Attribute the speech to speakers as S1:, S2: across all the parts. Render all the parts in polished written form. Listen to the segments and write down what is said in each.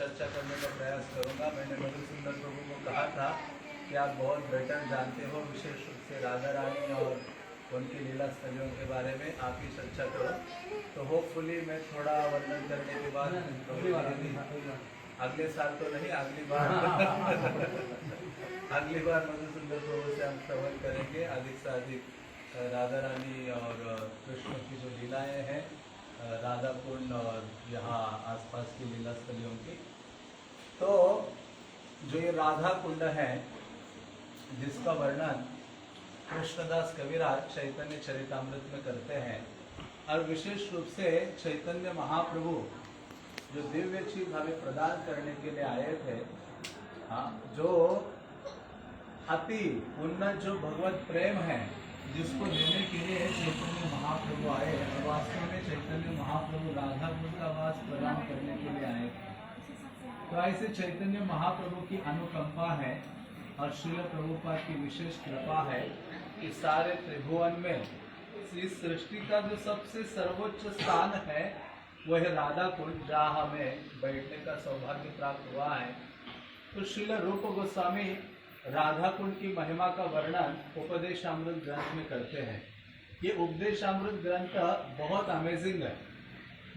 S1: चर्चा करने का प्रयास करूंगा। मैंने मधुसूदन प्रभु को कहा था कि आप बहुत बेटर जानते हो, विशेष रूप से राधा रानी और उनकी लीला स्थलियों के बारे में, आप ही चर्चा करो। तो होपफुली मैं थोड़ा वर्णन करने के बाद अगले साल तो नहीं, अगली बार अगली बार मधुसूदन प्रभु से हम श्रवण करेंगे अधिक से अधिक राधा रानी और कृष्ण की जो लीलाएं हैं, राधा कुंड और यहाँ आसपास की लीला स्थलियों की। तो जो ये राधा कुंड है जिसका वर्णन कृष्णदास कविराज चैतन्य चरितामृत में करते हैं, और विशेष रूप से चैतन्य महाप्रभु जो दिव्य चीज हमें प्रदान करने के लिए आए थे, हाँ, जो अति उन्नत जो भगवत प्रेम है जिसको देने के लिए चैतन्य महाप्रभु आए, और वास्तव में चैतन्य महाप्रभु राधा कुंड का वास प्रदान करने के लिए आए। तो ऐसे चैतन्य महाप्रभु की अनुकंपा है और श्रील प्रभुपाद की विशेष कृपा है कि सारे त्रिभुवन में इस सृष्टि का जो सबसे सर्वोच्च स्थान है वह राधा कुंड, जहाँ हमें बैठने का सौभाग्य प्राप्त हुआ है। तो श्रील रूप गोस्वामी राधा कुंड की महिमा का वर्णन उपदेशामृत ग्रंथ में करते हैं। ये उपदेशामृत ग्रंथ बहुत अमेजिंग है,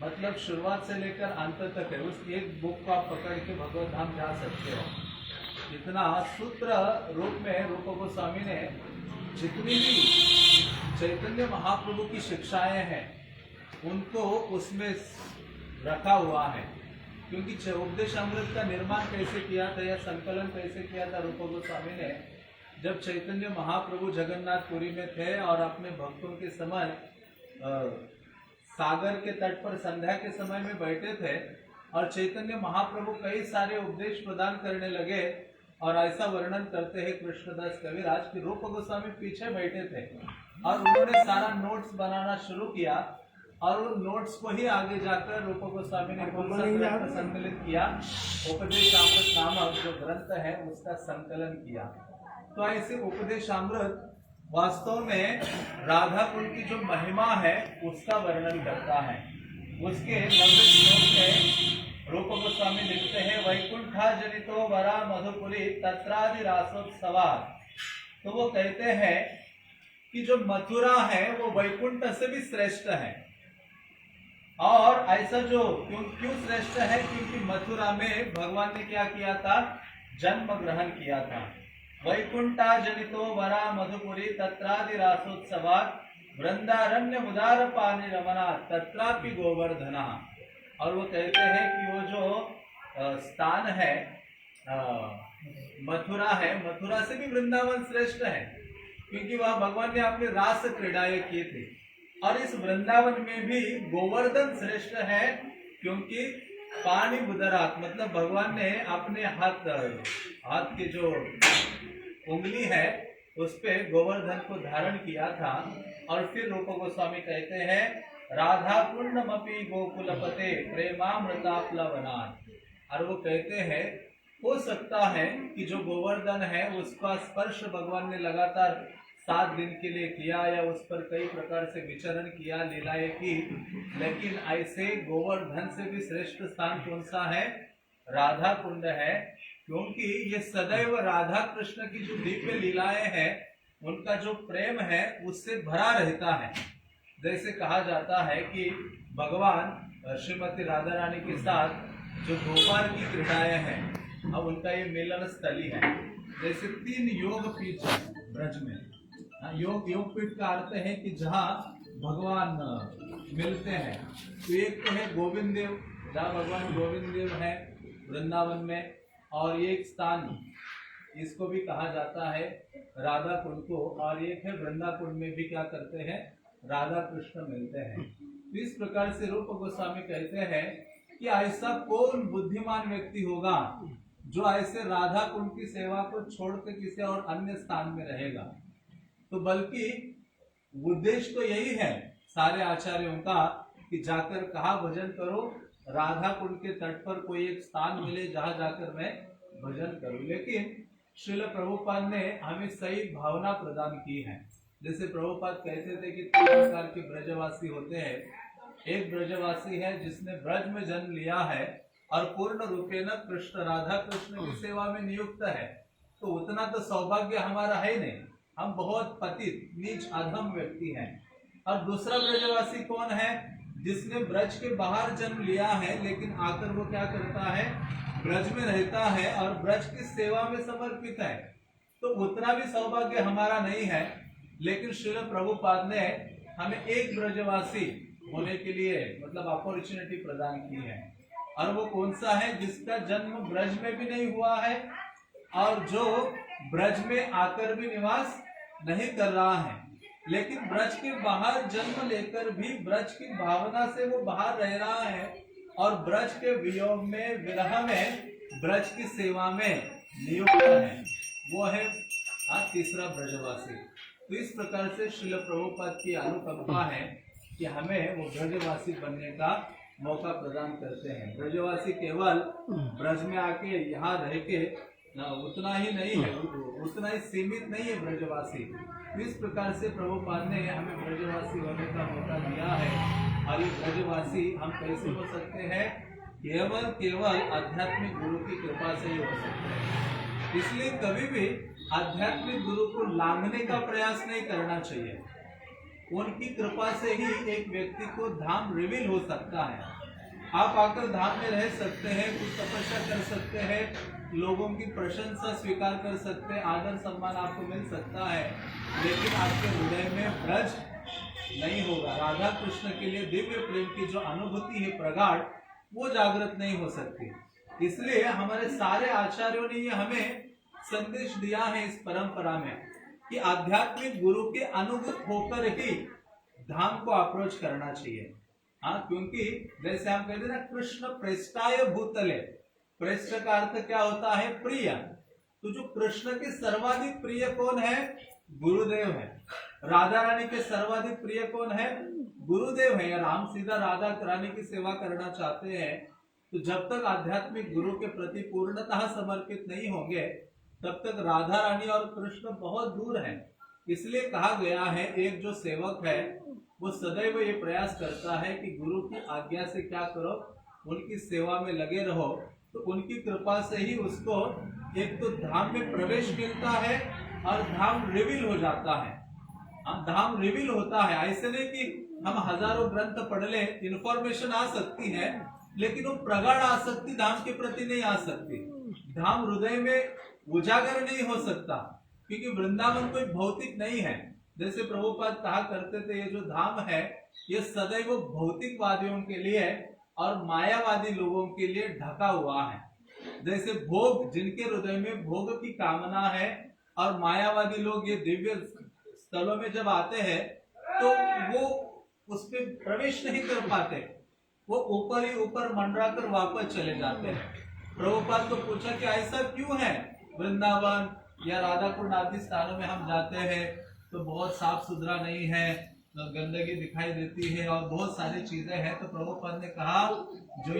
S1: मतलब शुरुआत से लेकर अंत तक है। उस एक बुक को आप पकड़ के भगवत धाम जा सकते हो। इतना सूत्र रूप में रूप गोस्वामी ने जितनी भी चैतन्य महाप्रभु की शिक्षाएं हैं उनको उसमें रखा हुआ है। क्योंकि उपदेशामृत का निर्माण कैसे किया था या संकलन कैसे किया था रूप गोस्वामी ने, जब चैतन्य महाप्रभु जगन्नाथपुरी में थे और अपने भक्तों के समय सागर के तट पर संध्या के समय में बैठे थे, और चैतन्य महाप्रभु कई सारे उपदेश प्रदान करने लगे। और ऐसा वर्णन करते हैं कृष्णदास कविराज कि रूप गोस्वामी पीछे बैठे थे और उन्होंने सारा नोट्स बनाना शुरू किया, और उन नोट्स को ही आगे जाकर रूप गोस्वामी ने संकलित किया, उपदेशामृत नामक जो ग्रंथ है उसका संकलन किया। तो ऐसे उपदेशामृत वास्तव में राधा कुंड की जो महिमा है उसका वर्णन करता है। उसके 90 श्लोक में रूप गोस्वामी लिखते हैं, वैकुंठा जनितो वरा मधुपुरी तत्रादि रासोत्सवा। तो वो कहते हैं कि जो मथुरा है वो वैकुंठ से भी श्रेष्ठ है। और ऐसा जो क्यों श्रेष्ठ है, क्योंकि मथुरा में भगवान ने क्या किया था, जन्म ग्रहण किया था। वैकुंठा जनितो वरा मधुपुरी तत्रादि रासोत्सवा वृंदारण्य मुदार पानी रमना तत्रापि गोवर्धना। और वो कहते हैं कि वो जो स्थान है मथुरा है, मथुरा से भी वृंदावन श्रेष्ठ है, क्योंकि वह भगवान ने अपने रास क्रीड़ाएं किए थे। और इस वृंदावन में भी गोवर्धन श्रेष्ठ है, क्योंकि पानी बुदरात, मतलब भगवान ने अपने हाथ के जो उंगली है उस पे गोवर्धन को धारण किया था। और फिर रूप गोस्वामी कहते हैं, राधा कुंडमपि गोकुलपते प्रेमामृताप्लवनात्। और वो कहते हैं हो सकता है कि जो गोवर्धन है उसका स्पर्श भगवान ने लगातार 7 दिन के लिए किया या उस पर कई प्रकार से विचरण किया, लीलाएं की, लेकिन ऐसे गोवर्धन से भी श्रेष्ठ स्थान कौन सा है, राधा कुंड है। क्योंकि ये सदैव राधा कृष्ण की जो दिव्य लीलाएं हैं उनका जो प्रेम है उससे भरा रहता है। जैसे कहा जाता है कि भगवान श्रीमती राधा रानी के साथ जो गोपाल की क्रीड़ाएं हैं, अब उनका ये मिलन स्थली है। जैसे 3 योग पीठ ब्रज में, योग पीठ का अर्थ है कि जहाँ भगवान मिलते हैं। तो एक तो है गोविंद देव, जहाँ भगवान गोविंद देव है वृंदावन में, और एक स्थान इसको भी कहा जाता है राधा कुंड को, और एक है वृंदा कुंड में भी क्या करते हैं, राधा कृष्ण मिलते हैं। तो इस प्रकार से रूप गोस्वामी कहते हैं कि ऐसा कौन बुद्धिमान व्यक्ति होगा जो ऐसे राधा कुंड की सेवा को छोड़कर किसी और अन्य स्थान में रहेगा। तो बल्कि उद्देश्य तो यही है सारे आचार्यों का कि जाकर कहा भजन करो, राधा कुंड के तट पर कोई एक स्थान मिले जहां जाकर मैं भजन करूं। लेकिन श्रील प्रभुपाद ने हमें सही भावना प्रदान की है। जैसे प्रभुपाद कहते थे कि 3 प्रकार के ब्रजवासी होते हैं। एक ब्रजवासी है जिसने ब्रज में जन्म लिया है और पूर्ण रूपेण कृष्ण राधा कृष्ण की सेवा में नियुक्त है, तो उतना तो सौभाग्य हमारा है नहीं। हम बहुत पतित नीच अधम व्यक्ति हैं। और दूसरा ब्रजवासी कौन है? जिसने ब्रज के बाहर जन्म लिया है लेकिन आकर वो क्या करता है, ब्रज में रहता है और ब्रज की सेवा में समर्पित है, तो उतना भी सौभाग्य हमारा नहीं है। लेकिन श्रील प्रभुपाद ने हमें एक ब्रजवासी होने के लिए मतलब अपॉर्चुनिटी प्रदान की है, और वो कौन सा है? जिसका जन्म ब्रज में भी नहीं हुआ है और जो ब्रज में आकर भी निवास नहीं कर रहा है, लेकिन ब्रज के बाहर जन्म लेकर भी ब्रज की भावना से वो बाहर रह रहा है और ब्रज के वियोग में विरह में ब्रज की सेवा में नियुक्त है। वो है तीसरा ब्रजवासी। तो इस प्रकार से श्रील प्रभुपाद की अनुकंपा है कि हमें वो ब्रजवासी बनने का मौका प्रदान करते हैं। ब्रजवासी केवल ब्रज में आके यहाँ रह के उतना ही नहीं है, उतना ही सीमित नहीं है ब्रजवासी। इस प्रकार से प्रभुपाद ने हमें ब्रजवासी होने का मौका दिया है। और ये ब्रजवासी हम कैसे हो सकते हैं? केवल आध्यात्मिक गुरु की कृपा से ही हो सकते हैं। इसलिए कभी भी आध्यात्मिक गुरु को लांघने का प्रयास नहीं करना चाहिए। उनकी कृपा से ही एक व्यक्ति को धाम रिवील हो सकता है। आप आकर धाम में रह सकते हैं, कुछ तपस्या कर सकते हैं, लोगों की प्रशंसा स्वीकार कर सकते हैं, आदर सम्मान आपको मिल सकता है, लेकिन आपके हृदय में ब्रज नहीं होगा। राधा कृष्ण के लिए दिव्य प्रेम की जो अनुभूति है प्रगाढ़, वो जागृत नहीं हो सकती। इसलिए हमारे सारे आचार्यों ने ये हमें संदेश दिया है इस परंपरा में कि आध्यात्मिक गुरु के अनुगत होकर ही धाम को अप्रोच करना चाहिए। हाँ, क्योंकि जैसे हम कहते हैं ना, कृष्ण प्रेष्ठाय भूतले, प्रेष्ठ का अर्थ क्या होता है? प्रिय। तो जो कृष्ण के सर्वाधिक प्रिय कौन है? गुरुदेव है। राधा रानी के सर्वाधिक प्रिय कौन है? गुरुदेव है। यार हम सीधा राधा रानी की सेवा करना चाहते हैं, तो जब तक आध्यात्मिक गुरु के प्रति पूर्णतः समर्पित नहीं होंगे तब तक राधा रानी और कृष्ण बहुत दूर हैं। इसलिए कहा गया है, एक जो सेवक है वो सदैव ये प्रयास करता है कि गुरु की आज्ञा से क्या करो, उनकी सेवा में लगे रहो, तो उनकी कृपा से ही उसको एक तो धाम में प्रवेश मिलता है और धाम रिवील हो जाता है। धाम रिवील होता है। ऐसे नहीं कि हम हजारों ग्रंथ पढ़ ले, इंफॉर्मेशन आ सकती है, लेकिन वो प्रगाढ़ आसक्ति धाम के प्रति नहीं आ सकती। धाम हृदय में उजागर नहीं हो सकता, क्योंकि वृंदावन कोई भौतिक नहीं है। जैसे प्रभुपाद कहा करते थे, ये जो धाम है ये सदैव भौतिकवादियों के लिए और मायावादी लोगों के लिए ढका हुआ है। जैसे भोग, जिनके हृदय में भोग की कामना है, और मायावादी लोग ये दिव्य स्थलों में जब आते हैं तो वो उस पर प्रवेश नहीं कर पाते, वो ऊपर ही ऊपर मंडरा कर वापस चले जाते हैं। प्रभुपाद को पूछा कि ऐसा क्यों है? वृंदावन या राधा कुंड आदि स्थानों में हम जाते हैं तो बहुत साफ सुथरा नहीं है, गंदगी दिखाई देती है और बहुत सारी चीजें हैं। तो प्रभुपाद ने कहा, जो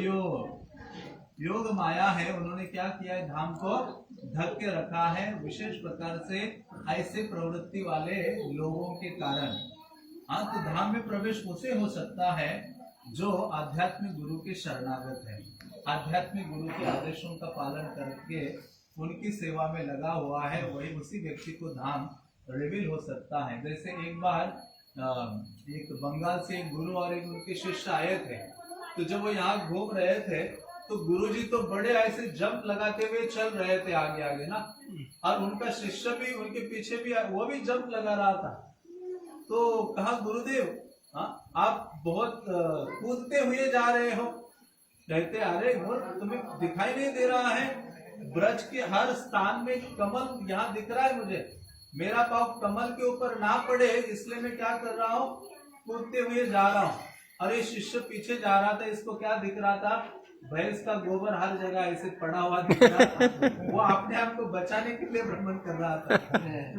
S1: योग माया है उन्होंने क्या किया है? धाम को ढक के रखा है, विशेष प्रकार से ऐसे प्रवृत्ति वाले लोगों के कारण। हाँ, तो धाम में प्रवेश उसे हो सकता है जो आध्यात्मिक गुरु के शरणागत है, आध्यात्मिक गुरु के आदेशों का पालन करके उनकी सेवा में लगा हुआ है, वही उसी व्यक्ति को धाम रिवील हो सकता है। जैसे एक बार एक बंगाल से एक गुरु और एक उनके शिष्य आए थे, तो जब वो यहाँ घूम रहे थे तो गुरुजी तो बड़े ऐसे जंप लगाते हुए चल रहे थे आगे आगे ना, और उनका शिष्य भी उनके पीछे भी वो भी जंप लगा रहा था। तो कहा, गुरुदेव आप बहुत कूदते हुए जा रहे हो। कहते, अरे तुम्हें दिखाई नहीं दे रहा है? ब्रज के हर स्थान में कमल यहाँ दिख रहा है मुझे, मेरा पाँव कमल के ऊपर ना पड़े इसलिए मैं क्या कर रहा हूँ? कूदते हुए जा रहा हूँ। अरे शिष्य पीछे जा रहा था, इसको क्या दिख रहा था? भैंस का गोबर हर जगह ऐसे पड़ा हुआ दिख रहा था, वो अपने आप को बचाने के लिए भ्रमण कर रहा था।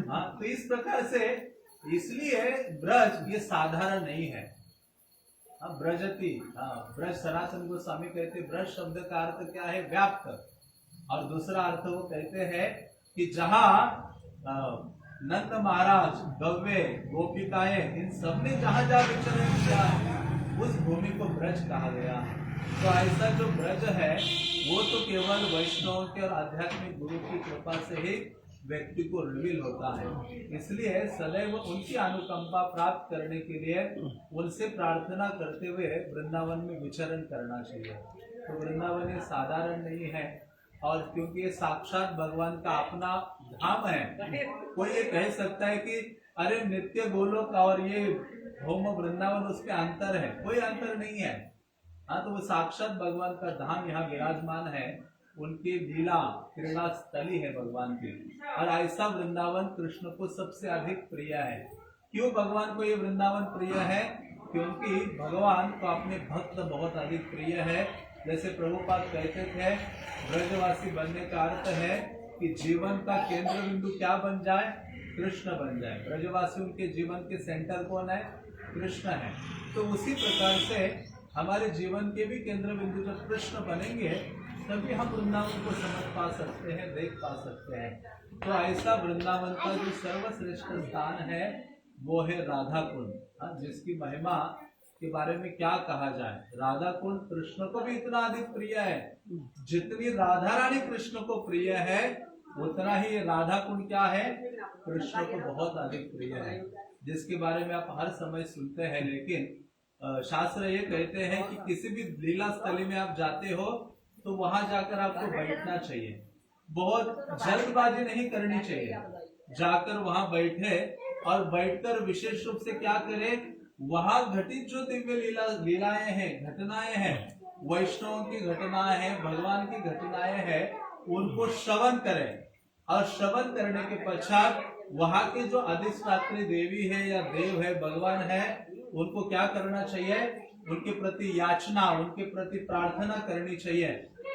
S1: हाँ, तो इस प्रकार से इसलिए ब्रज ये साधारण नहीं है। ब्रजति, ब्रज सनातन गोस्वामी कहते, ब्रज शब्द का अर्थ क्या है? व्याप्त। और दूसरा अर्थ वो कहते हैं कि जहाँ नंद महाराज, गव्य, गोपिकाएं, इन सब ने जहाँ जहाँ विचरण किया उस भूमि को ब्रज कहा गया। तो ऐसा जो ब्रज है वो तो केवल वैष्णव के और आध्यात्मिक गुरु की कृपा से ही व्यक्ति को रिवील होता है। इसलिए सदैव उनकी अनुकंपा प्राप्त करने के लिए उनसे प्रार्थना करते हुए वृंदावन में विचरण करना चाहिए। तो वृंदावन ये साधारण नहीं है, और क्योंकि ये साक्षात भगवान का अपना धाम है। कोई ये कह सकता है कि अरे नित्य गोलोक और ये होम वृंदावन उसके अंतर है, कोई अंतर नहीं है। हाँ, तो वो साक्षात भगवान का धाम यहाँ विराजमान है, उनकी लीला क्रीड़ा स्थली है भगवान की। और ऐसा वृंदावन कृष्ण को सबसे अधिक प्रिय है। क्यों भगवान को ये वृंदावन प्रिय है? क्योंकि भगवान को अपने भक्त बहुत अधिक प्रिय है। जैसे प्रभुपाद कहते थे, ब्रजवासी बनने का अर्थ है कि जीवन का केंद्र बिंदु क्या बन जाए? कृष्ण बन जाए। ब्रजवासियों के जीवन के सेंटर कौन है? कृष्ण है। तो उसी प्रकार से हमारे जीवन के भी केंद्र बिंदु जब कृष्ण बनेंगे तभी हम वृंदावन को समझ पा सकते हैं, देख पा सकते हैं। तो ऐसा वृंदावन का जो सर्वश्रेष्ठ स्थान है वो है राधा कुंड, जिसकी महिमा के बारे में क्या कहा जाए। राधा कुंड कृष्ण को भी इतना अधिक प्रिय है, जितनी राधा रानी कृष्ण को प्रिय है उतना ही राधा कुंड क्या है? कृष्ण को बहुत अधिक प्रिय है, जिसके बारे में आप हर समय सुनते हैं। लेकिन शास्त्र ये कहते हैं कि किसी भी लीला स्थली में आप जाते हो तो वहां जाकर आपको बैठना चाहिए, बहुत जल्दबाजी नहीं करनी चाहिए। जाकर वहां बैठे और बैठकर विशेष रूप से क्या करें, वहां घटित जो दिव्य लीलाएं हैं, घटनाएं हैं, वैष्णव की घटनाएं हैं, भगवान की घटनाएं हैं, उनको श्रवण करें। और श्रवण करने के पश्चात वहां के जो अधिष्ठात्री देवी है या देव है, भगवान है, उनको क्या करना चाहिए? उनके प्रति याचना, उनके प्रति प्रार्थना करनी चाहिए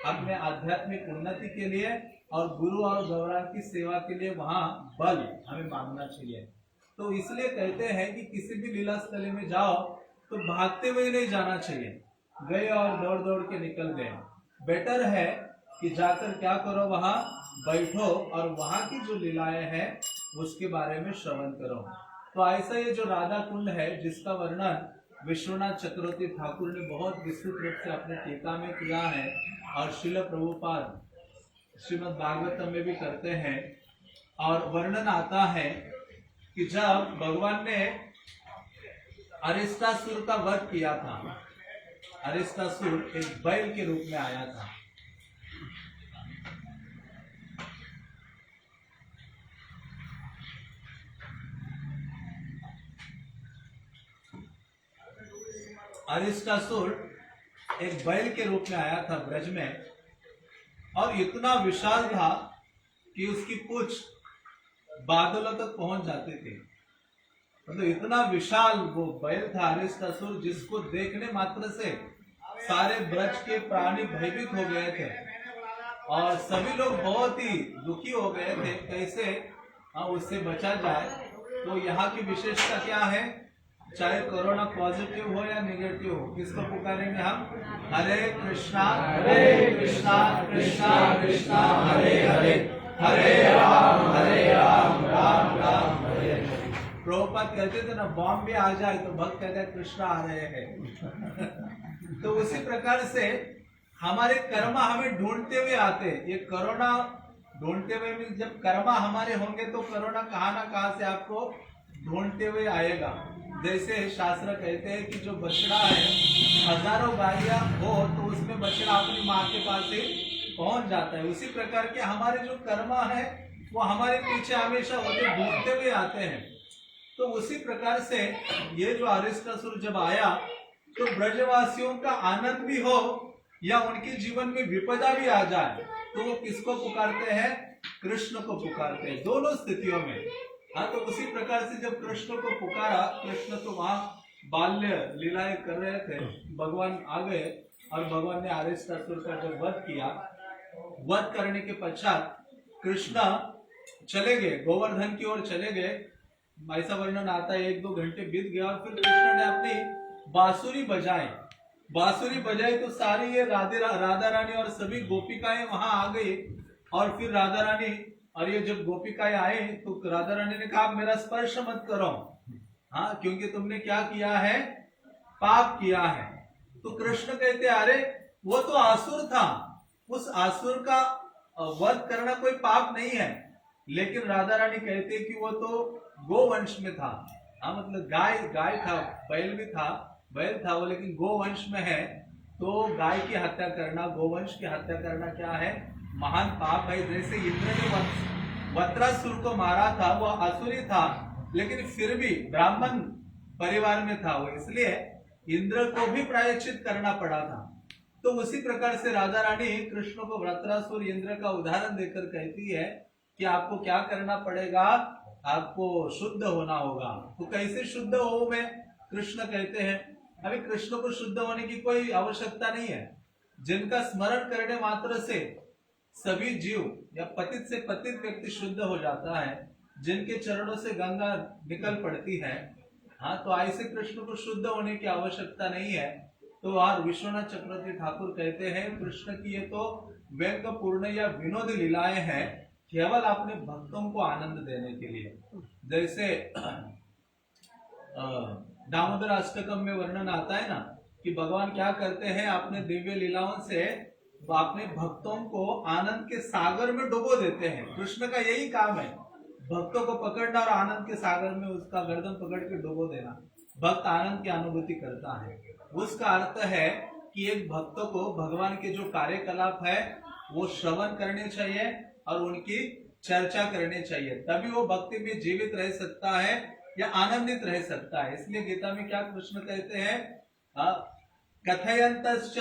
S1: अपने आध्यात्मिक उन्नति के लिए और गुरु और गौरांग की सेवा के लिए वहां बल हमें मांगना चाहिए। तो इसलिए कहते हैं कि किसी भी लीला स्थली में जाओ तो भागते हुए नहीं जाना चाहिए, गए और दौड़ दौड़ के निकल गए। बेटर है कि जाकर क्या करो, वहां बैठो और वहां की जो लीलाएं हैं उसके बारे में श्रवण करो। तो ऐसा ये जो राधा कुंड है, जिसका वर्णन विश्वनाथ चक्रवर्ती ठाकुर ने बहुत विस्तृत रूप से अपने टीका में किया है और श्रील प्रभुपाद श्रीमद् भागवतम में भी करते हैं। और वर्णन आता है कि जब भगवान ने अरिष्टासुर का वध किया था, अरिष्टासुर एक बैल के रूप में आया था। अरिष्टासुर एक बैल के रूप में आया था ब्रज में, और इतना विशाल था कि उसकी पूंछ बादलों तक पहुंच जाती थी। मतलब इतना विशाल वो बैल था अरिष्टासुर, जिसको देखने मात्र से सारे ब्रज के प्राणी भयभीत हो गए थे और सभी लोग बहुत ही दुखी हो गए थे कैसे उससे बचा जाए। तो यहाँ की विशेषता क्या है? चाहे कोरोना पॉजिटिव हो या नेगेटिव हो, किसको पुकारेंगे हम? हरे कृष्णा कृष्णा कृष्णा हरे हरे, हरे राम राम राम हरे हरे। प्रभुपाद कहते थे ना, बॉम्ब भी आ जाए तो भक्त कहते हैं कृष्णा आ रहे हैं। तो उसी प्रकार से हमारे कर्मा हमें ढूंढते हुए आते। ये कोरोना ढूंढते हुए, जब कर्मा हमारे होंगे तो कोरोना कहाँ ना कहाँ से आपको ढूंढते हुए आएगा। जैसे शास्त्र कहते हैं कि जो बछड़ा है, हजारों गाड़ियां हो तो उसमें बछड़ा अपनी माँ के पास ही पहुंच जाता है। उसी प्रकार के हमारे जो कर्मा है वो हमारे पीछे हमेशा होते ढूंढते हुए आते हैं। तो उसी प्रकार से ये जो अरिष्टासुर जब आया तो ब्रजवासियों का आनंद भी हो या उनके जीवन में विपदा भी आ जाए तो वो किसको पुकारते हैं? कृष्ण को पुकारते हैं, दोनों स्थितियों में। हाँ, तो उसी प्रकार से जब कृष्ण को पुकारा, कृष्ण तो वहां बाल्य लीलाएं कर रहे थे, भगवान आ गए और भगवान ने अरिष्टासुर का जब वध किया, वध करने के पश्चात कृष्ण चले गए, गोवर्धन की ओर चले गए। ऐसा वर्णन आता है 1-2 घंटे बीत गया और फिर कृष्ण ने अपनी बांसुरी बजाई। बांसुरी बजाई तो सारी ये राधा रानी और सभी गोपिकाएं वहां आ गई। और फिर राधा रानी और ये जब गोपिकाएं आए तो राधा रानी ने कहा, मेरा स्पर्श मत करो, हाँ, क्योंकि तुमने क्या किया है? पाप किया है। तो कृष्ण कहते अरे वो तो आसुर था, उस आसुर का वध करना कोई पाप नहीं है। लेकिन राधा रानी कहते कि वो तो गोवंश में था। हाँ, मतलब गाय था, बैल था वो, लेकिन गोवंश में है। तो गाय की हत्या करना, गोवंश की हत्या करना क्या है, महान पाप है। जैसे इंद्र ने वत्रासुर को मारा था, वो असुरी था, लेकिन फिर भी ब्राह्मण परिवार में था वो, इसलिए इंद्र को भी प्रायश्चित करना पड़ा था। तो उसी प्रकार से राधा रानी कृष्ण को वत्रासुर इंद्र का उदाहरण देकर कहती है कि आपको क्या करना पड़ेगा, आपको शुद्ध होना होगा। तो कैसे शुद्ध हो मैं, कृष्ण कहते हैं अभी कृष्ण को शुद्ध होने की कोई आवश्यकता नहीं है। जिनका स्मरण करने मात्र से सभी जीव या पतित से पतित व्यक्ति शुद्ध हो जाता है, जिनके चरणों से गंगा निकल पड़ती है, हाँ, तो ऐसे कृष्ण को शुद्ध होने की आवश्यकता नहीं है। तो आज विश्वनाथ चक्रवर्ती ठाकुर कहते हैं कृष्ण की ये तो व्यंग पूर्ण या विनोद लीलाएं हैं, केवल अपने भक्तों को आनंद देने के लिए। जैसे दामोदर अष्टकम में वर्णन आता है ना कि भगवान क्या करते हैं, अपने दिव्य लीलाओं से अपने भक्तों को आनंद के सागर में डुबो देते हैं। कृष्ण का यही काम है, भक्तों को पकड़ना और आनंद के सागर में उसका गर्दन पकड़ के डुबो देना। भक्त आनंद की अनुभूति करता है। उसका अर्थ है कि एक भक्त को भगवान के जो कार्यकलाप है वो श्रवण करने चाहिए और उनकी चर्चा करनी चाहिए, तभी वो भक्ति में जीवित रह सकता है या आनंदित रह सकता है। इसलिए गीता में क्या कृष्ण कहते हैं, कथयन्तश्च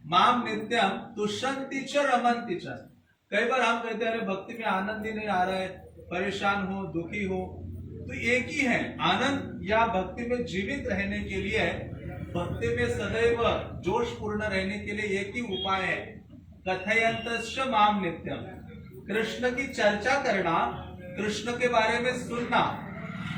S1: माम नित्यम तुष्यन्ति च रमन्ति च। कई बार हम कहते हैं अरे भक्ति में आनंद ही नहीं आ रहा है, परेशान हो, दुखी हो। तो एक ही है, आनंद या भक्ति में जीवित रहने के लिए, भक्ति में सदैव जोश पूर्ण रहने के लिए एक ही उपाय है, कथयन्तश्च माम नित्यम, कृष्ण की चर्चा करना, कृष्ण के बारे में सुनना,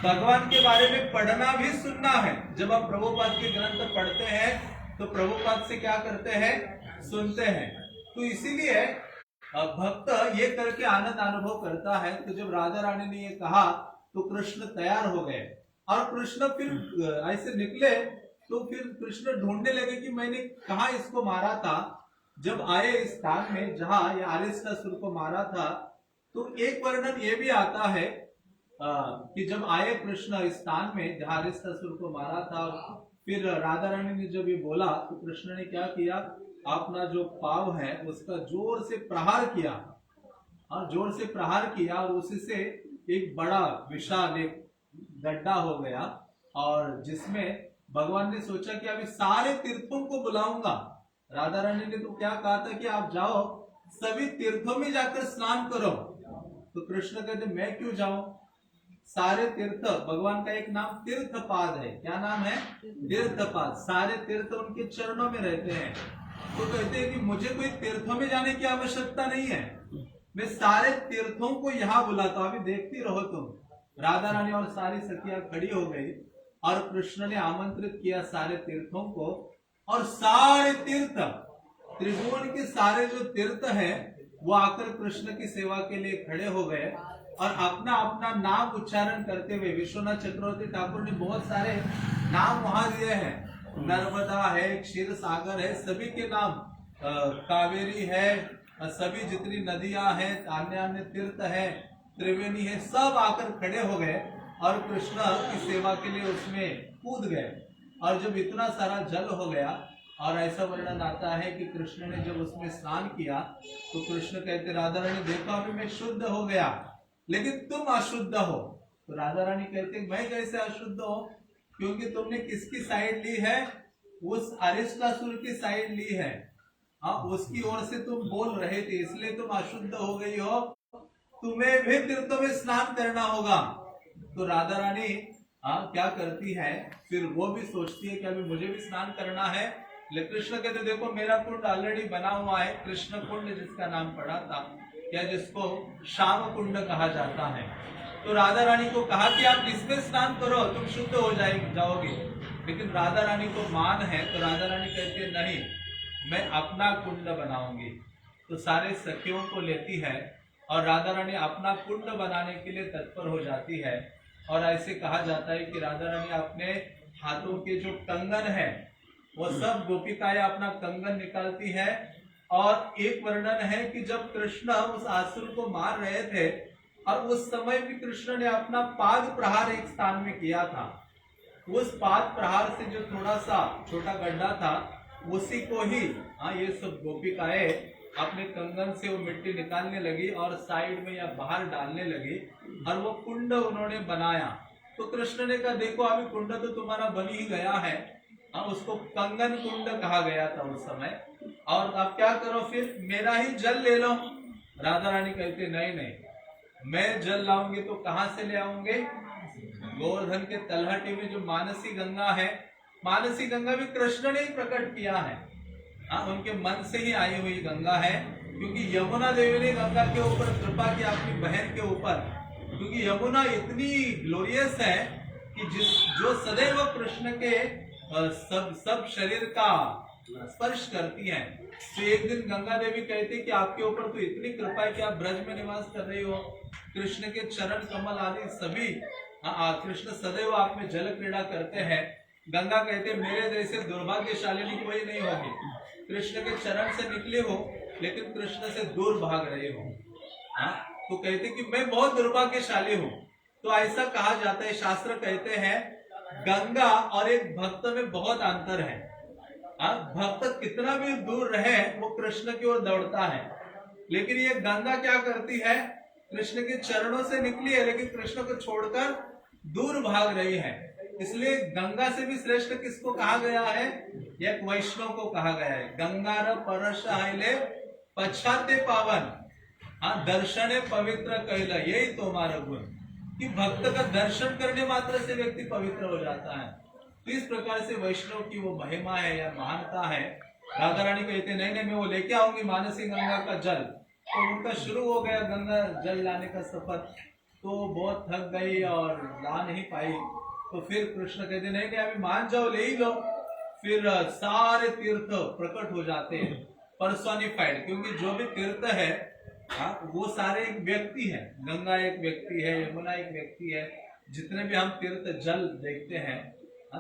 S1: भगवान के बारे में पढ़ना भी सुनना है। जब आप प्रभुपाद के ग्रंथ पढ़ते हैं तो प्रभुपाद से क्या करते हैं, सुनते हैं। तो इसीलिए भक्त ये करके आनंद अनुभव करता है। तो जब राधा रानी ने ये कहा तो कृष्ण तैयार हो गए और कृष्ण फिर ऐसे निकले। तो फिर कृष्ण ढूंढने लगे कि मैंने कहा इसको मारा था। जब आए इस स्थान में जहां ये अरिष्टासुर को मारा था, तो एक वर्णन ये भी आता है कि जब आए कृष्ण इस स्थान में जहां अरिष्टासुर को मारा था, फिर राधा रानी ने जब ये बोला तो कृष्ण ने क्या किया, अपना जो पाव है उसका जोर से प्रहार किया और जोर से प्रहार किया और उसी से एक बड़ा विशाल एक गड्ढा हो गया। और जिसमें भगवान ने सोचा कि अभी सारे तीर्थों को बुलाऊंगा। राधा रानी ने तो क्या कहा था कि आप जाओ सभी तीर्थों में जाकर स्नान करो। तो कृष्ण कहते मैं क्यों जाऊं, सारे तीर्थ, भगवान का एक नाम तीर्थपाद है। क्या नाम है, तीर्थपाद। सारे तीर्थ उनके चरणों में रहते हैं। तो कहते हैं कि मुझे कोई तीर्थों में जाने की आवश्यकता नहीं है, मैं सारे तीर्थों को यहाँ बुलाता हूं, अभी देखती रहो तुम। राधा रानी और सारी सखियां खड़ी हो गई और कृष्ण ने आमंत्रित किया सारे तीर्थों को, और सारे तीर्थ, त्रिभुवन के सारे जो तीर्थ हैं वो आकर कृष्ण की सेवा के लिए खड़े हो गए और अपना अपना नाम उच्चारण करते हुए। विश्वनाथ चक्रवर्ती ठाकुर ने बहुत सारे नाम वहां दिए हैं, नर्मदा है, क्षीर सागर है, सभी के नाम, कावेरी है, सभी जितनी नदियां हैं, अन्य अन्य तीर्थ है, त्रिवेणी है, सब आकर खड़े हो गए और कृष्ण की सेवा के लिए उसमें कूद गए। और जब इतना सारा जल हो गया, और ऐसा वर्णन आता है कि कृष्ण ने जब उसमें स्नान किया तो कृष्ण कहते राधा रानी देखो अभी मैं शुद्ध हो गया, लेकिन तुम अशुद्ध हो। तो राधा रानी कहते मैं कैसे अशुद्ध हो, क्योंकि तुमने किसकी साइड ली है, उस अरिष्टासुर की साइड ली है। हाँ, उसकी ओर से तुम बोल रहे थे, इसलिए तुम अशुद्ध हो गई हो, तुम्हें भी तीर्थों में स्नान करना होगा। तो राधा रानी क्या करती है, फिर वो भी सोचती है कि अभी मुझे भी स्नान करना है। लेकिन कृष्ण कहते देखो मेरा कुंड ऑलरेडी बना हुआ है, कृष्ण कुंड जिसका नाम पड़ा था, या जिसको श्याम कुंड कहा जाता है। तो राधा रानी को कहा कि आप इसमें स्नान करो, तुम शुद्ध हो जाओगे। लेकिन राधा रानी को मान है, तो राधा रानी कहती है नहीं, मैं अपना कुंड बनाऊंगी। तो सारे सखियों को लेती है और राधा रानी अपना कुंड बनाने के लिए तत्पर हो जाती है। और ऐसे कहा जाता है कि राधा रानी अपने हाथों के जो कंगन है वो सब गोपिकाएं अपना कंगन निकालती है। और एक वर्णन है कि जब कृष्ण उस असुर को मार रहे थे और उस समय भी कृष्ण ने अपना पाद प्रहार एक स्थान में किया था, उस पाद प्रहार से जो थोड़ा सा छोटा गड्ढा था उसी को ही ये सब गोपिकाएं अपने कंगन से वो मिट्टी निकालने लगी और साइड में या बाहर डालने लगी और वो कुंड उन्होंने बनाया। तो कृष्ण ने कहा देखो अभी कुंड तो तुम्हारा बन ही गया है, उसको कंगन कुंड कहा गया था उस समय, और अब क्या करो फिर मेरा ही जल ले लो। राधा रानी कहते नहीं नहीं, मैं जल लाऊंगी तो कहां से ले आऊंगे? गोवर्धन के तलहटी में जो मानसी गंगा है, मानसी गंगा भी कृष्ण ने ही प्रकट किया है। उनके मन से ही आई हुई गंगा है, क्योंकि यमुना देवी ने गंगा के ऊपर कृपा की अपनी बहन के ऊपर, क्योंकि यमुना इतनी ग्लोरियस है कि जो सदैव कृष्ण के सब शरीर का स्पर्श करती हैं। तो एक दिन गंगा देवी कहती कि आपके ऊपर तो इतनी कृपा है कि आप ब्रज में निवास कर रही हो, कृष्ण के चरण कमल आदि सभी कृष्ण सदैव आप में जल क्रीड़ा करते हैं। गंगा कहते मेरे जैसे दुर्भाग्यशालिनी कोई नहीं होगी, कृष्ण के चरण से निकले हो लेकिन कृष्ण से दूर भाग रहे हो। तो कहते कि मैं बहुत दुर्भाग्यशाली हूँ। तो ऐसा कहा जाता है, शास्त्र कहते हैं गंगा और एक भक्त में बहुत अंतर है। भक्त कितना भी दूर रहे वो कृष्ण की ओर दौड़ता है, लेकिन ये गंगा क्या करती है, कृष्ण के चरणों से निकली है लेकिन कृष्ण को छोड़कर दूर भाग रही है। इसलिए गंगा से भी श्रेष्ठ किसको कहा गया है? एक वैष्णव को कहा गया है। गंगार परश आइले पछाते पावन, दर्शने पवित्र कैला, यही तुम्हारा गुण कि भक्त का दर्शन करने मात्र से व्यक्ति पवित्र हो जाता है। तो इस प्रकार से वैष्णव की वो महिमा है या महानता है। राधा रानी कहते नहीं नहीं मैं वो लेके आऊंगी मानसी गंगा का जल। तो उनका शुरू हो गया गंगा जल लाने का सफर, तो बहुत थक गई और ला नहीं पाई। तो फिर कृष्ण कहते नहीं नहीं अभी मान जाओ ले ही लो। फिर सारे तीर्थ प्रकट हो जाते हैं पर्सोनिफाइड, क्योंकि जो भी तीर्थ है वो सारे एक व्यक्ति है। गंगा एक व्यक्ति है, यमुना एक व्यक्ति है। जितने भी हम तीर्थ जल देखते हैं,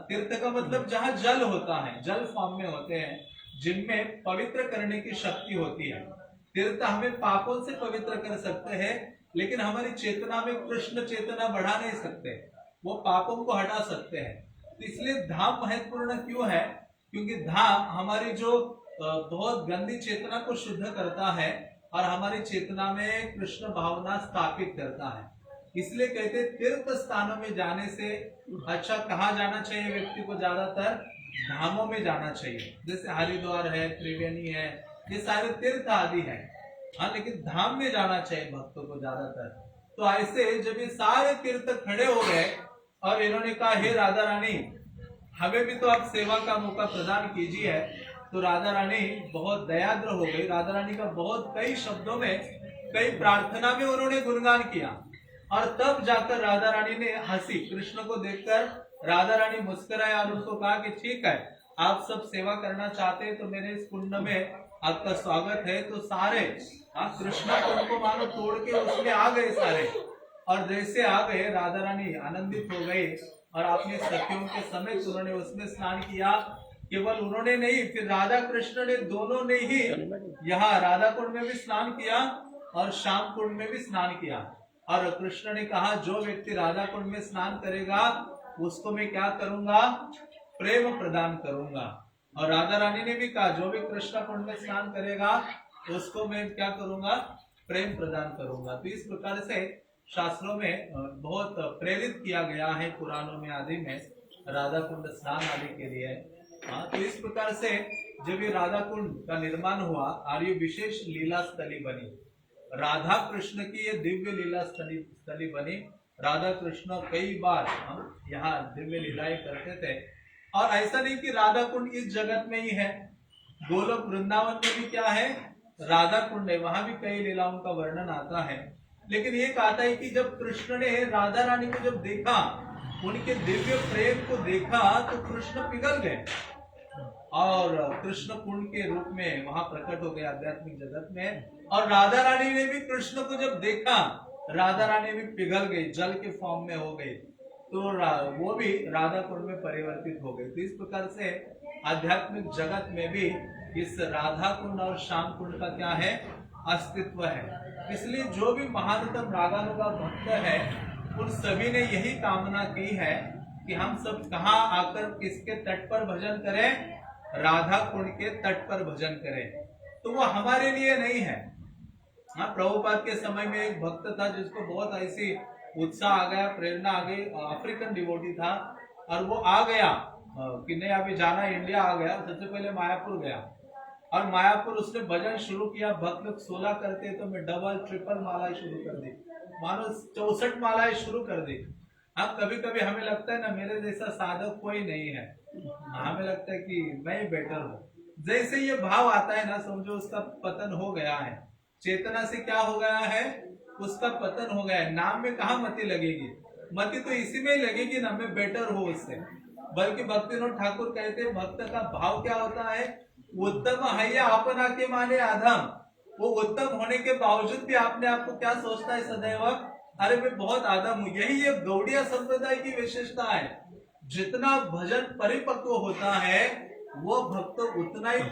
S1: तीर्थ का मतलब जहाँ जल होता है, जल फॉर्म में होते हैं, जिनमें पवित्र करने की शक्ति होती है। तीर्थ हमें पापों से पवित्र कर सकते हैं, लेकिन हमारी चेतना में कृष्ण चेतना बढ़ा नहीं सकते, वो पापों को हटा सकते हैं। तो इसलिए धाम महत्वपूर्ण क्यों है? क्योंकि धाम हमारी जो बहुत गंदी चेतना को शुद्ध करता है और हमारी चेतना में कृष्ण भावना स्थापित करता है। इसलिए कहते तीर्थ स्थानों में जाने से अच्छा कहाँ जाना चाहिए व्यक्ति को? ज्यादातर धामों में जाना चाहिए, जैसे हरिद्वार है, त्रिवेणी है, ये सारे तीर्थ आदि है। लेकिन धाम में जाना चाहिए भक्तों को ज्यादातर। तो ऐसे जब ये सारे तीर्थ खड़े हो गए और इन्होंने कहा हे राधा रानी हमें भी तो आप सेवा का मौका प्रदान कीजिए, तो राधा रानी बहुत दयाद्र हो गई। राधा रानी का बहुत कई शब्दों में, कई प्रार्थना में उन्होंने गुणगान किया, और तब जाकर राधा रानी ने हंसी। कृष्ण को देखकर राधा रानी मुस्कुराए और उनको कहा कि ठीक है आप सब सेवा करना चाहते हैं तो मेरे इस कुंड में आपका स्वागत है। तो सारे कृष्ण कुंड को मानो तोड़ के उसमें आ गए सारे, और जैसे आ गए राधा रानी आनंदित हो गई और अपने सखियों के समेत उन्होंने उसमें स्नान किया। केवल उन्होंने नहीं, फिर राधा कृष्ण ने दोनों ने ही यहाँ राधा कुंड में भी स्नान किया और श्याम कुंड में भी स्नान किया। और कृष्ण ने कहा जो व्यक्ति राधा कुंड में स्नान करेगा उसको मैं क्या करूंगा? प्रेम प्रदान करूंगा। और राधा रानी ने भी कहा जो भी कृष्ण कुंड में स्नान करेगा उसको मैं क्या करूंगा? प्रेम प्रदान करूंगा। तो इस प्रकार से शास्त्रों में बहुत प्रेरित किया गया है, पुराणों में आदि में राधा कुंड स्नान आदि के लिए। तो इस प्रकार से जब ये राधा कुंड का निर्माण हुआ और ये विशेष लीला स्थली बनी, राधा कृष्ण की ये दिव्य लीला स्थली बनी। राधा कृष्ण कई बार यहाँ दिव्य लीलाएं करते थे। और ऐसा नहीं कि राधा कुंड इस जगत में ही है, गोलोक वृंदावन में भी क्या है? राधा कुंड है, वहां भी कई लीलाओं का वर्णन आता है। लेकिन ये कहता है कि जब कृष्ण ने राधा रानी को जब देखा, उनके दिव्य प्रेम को देखा, तो कृष्ण पिघल गए और कृष्ण कुंड के रूप में वहां प्रकट हो गए आध्यात्मिक जगत में। और राधा रानी ने भी कृष्ण को जब देखा, राधा रानी भी पिघल गई, जल के फॉर्म में हो गई, तो वो भी राधा कुंड में परिवर्तित हो गई। तो इस प्रकार से आध्यात्मिक जगत में भी इस राधा कुंड और श्याम कुंड का क्या है, अस्तित्व है। इसलिए जो भी महानतम रागानुगा भक्त है उन सभी ने यही कामना की है कि हम सब कहाँ आकर किसके तट पर भजन करें, राधा कुंड के तट पर भजन करें। तो वो हमारे लिए नहीं है। हाँ, प्रभुपाद के समय में एक भक्त था जिसको बहुत ऐसी उत्साह आ गया, प्रेरणा आ गई, अफ्रीकन डिवोटी था, और वो आ गया कि नहीं अभी जाना, इंडिया आ गया। सबसे पहले मायापुर गया और मायापुर उसने भजन शुरू किया। भक्त लोग 16 करते तो मैं डबल ट्रिपल मालाएं शुरू कर दी, मानो 64 मालाएं शुरू कर दी। अब कभी कभी हमें लगता है ना मेरे जैसा साधक कोई नहीं है, हमें लगता है कि मैं ही बेटर हूँ। जैसे ये भाव आता है ना, समझो उसका पतन हो गया है। चेतना से क्या हो गया है, उसका पतन हो गया है। नाम में कहाँ मति लगेगी, मति तो इसी में ही लगेगी ना, मैं बेटर हूँ उससे। बल्कि भक्तिविनोद ठाकुर कहते हैं भक्त का भाव क्या होता है, उत्तम है या अपना के माने आधम। वो उत्तम होने के बावजूद भी अपने आप को क्या सोचता है सदैव, अरे मैं बहुत आदम हूँ। यही ये गौड़िया संप्रदाय की विशेषता है। जितना भजन परिपक्व होता है वो भक्त उतना ही